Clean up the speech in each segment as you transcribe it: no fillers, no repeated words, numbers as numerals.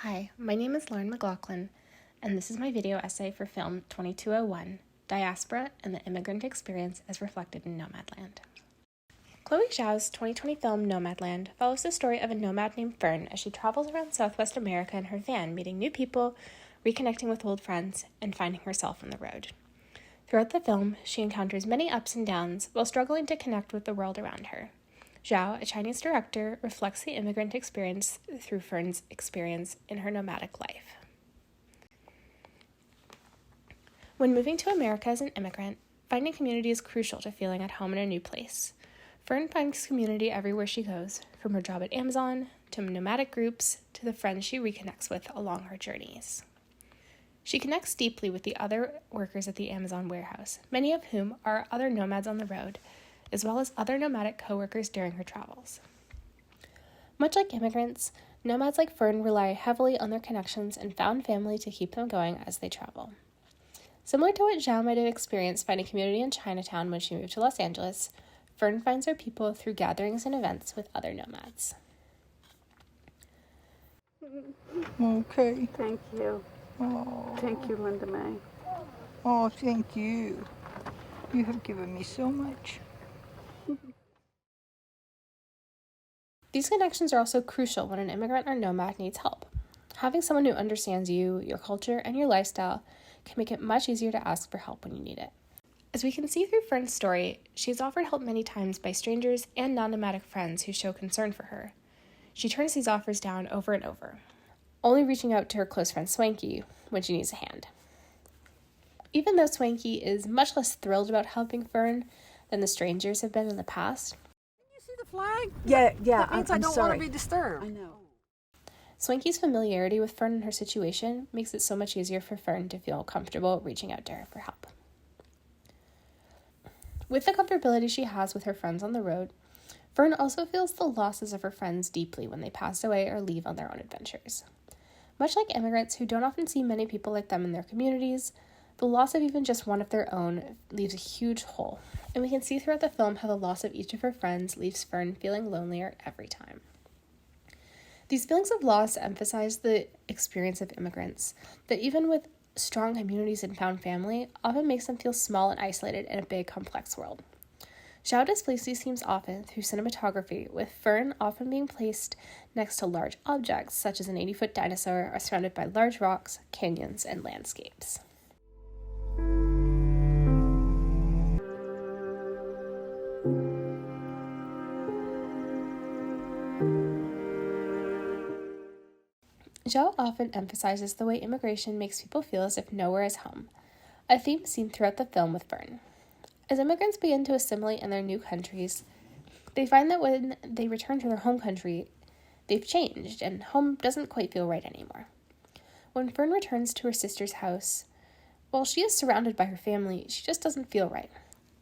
Hi, my name is McLaughlin, and this is my video essay for film 2201, Diaspora and the Immigrant Experience as Reflected in Nomadland. Chloe Zhao's 2020 film Nomadland follows the story of a nomad named Fern as she travels around Southwest America in her van, meeting new people, reconnecting with old friends, and finding herself on the road. Throughout the film, she encounters many ups and downs while struggling to connect with the world around her. Zhao, a Chinese director, reflects the immigrant experience through Fern's experience in her nomadic life. When moving to America as an immigrant, finding community is crucial to feeling at home in a new place. Fern finds community everywhere she goes, from her job at Amazon, to nomadic groups, to the friends she reconnects with along her journeys. She connects deeply with the other workers at the Amazon warehouse, many of whom are other nomads on the road, as well as other nomadic co-workers during her travels. Much like immigrants, nomads like Fern rely heavily on their connections and found family to keep them going as they travel. Similar to what Zhao might have experienced finding community in Chinatown when she moved to Los Angeles, Fern finds her people through gatherings and events with other nomads. Okay. Thank you. Oh. Thank you, Linda May. Oh, thank you. You have given me so much. These connections are also crucial when an immigrant or nomad needs help. Having someone who understands you, your culture, and your lifestyle can make it much easier to ask for help when you need it. As we can see through Fern's story, she is offered help many times by strangers and non-nomadic friends who show concern for her. She turns these offers down over and over, only reaching out to her close friend Swanky when she needs a hand. Even though Swanky is much less thrilled about helping Fern than the strangers have been in the past, The flag? Yeah. That means I I'm don't sorry. want to be disturbed. I know. Swanky's familiarity with Fern and her situation makes it so much easier for Fern to feel comfortable reaching out to her for help. With the comfortability she has with her friends on the road, Fern also feels the losses of her friends deeply when they pass away or leave on their own adventures. Much like immigrants who don't often see many people like them in their communities, the loss of even just one of their own leaves a huge hole, and we can see throughout the film how the loss of each of her friends leaves Fern feeling lonelier every time. These feelings of loss emphasize the experience of immigrants, that even with strong communities and found family, often makes them feel small and isolated in a big, complex world. Zhao displays these themes often through cinematography, with Fern often being placed next to large objects, such as an 80-foot dinosaur, or surrounded by large rocks, canyons, and landscapes. Zhao often emphasizes the way immigration makes people feel as if nowhere is home, a theme seen throughout the film with Fern. As immigrants begin to assimilate in their new countries, they find that when they return to their home country, they've changed and home doesn't quite feel right anymore. When Fern returns to her sister's house, while she is surrounded by her family, she just doesn't feel right.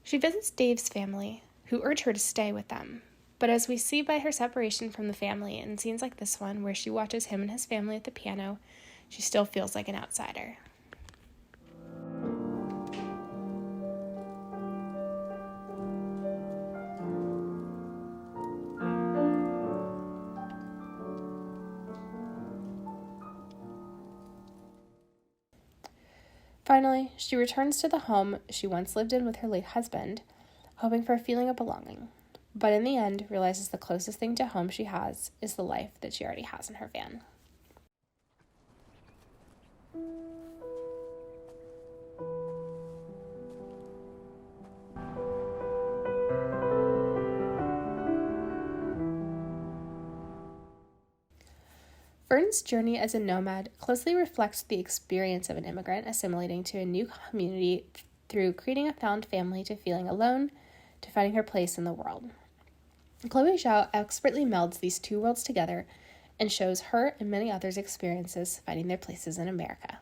She visits Dave's family, who urge her to stay with them. But as we see by her separation from the family in scenes like this one, where she watches him and his family at the piano, she still feels like an outsider. Finally, she returns to the home she once lived in with her late husband, hoping for a feeling of belonging, but in the end realizes the closest thing to home she has is the life that she already has in her van. Fern's journey as a nomad closely reflects the experience of an immigrant assimilating to a new community through creating a found family to feeling alone to finding her place in the world. Chloe Zhao expertly melds these two worlds together and shows her and many others' experiences finding their places in America.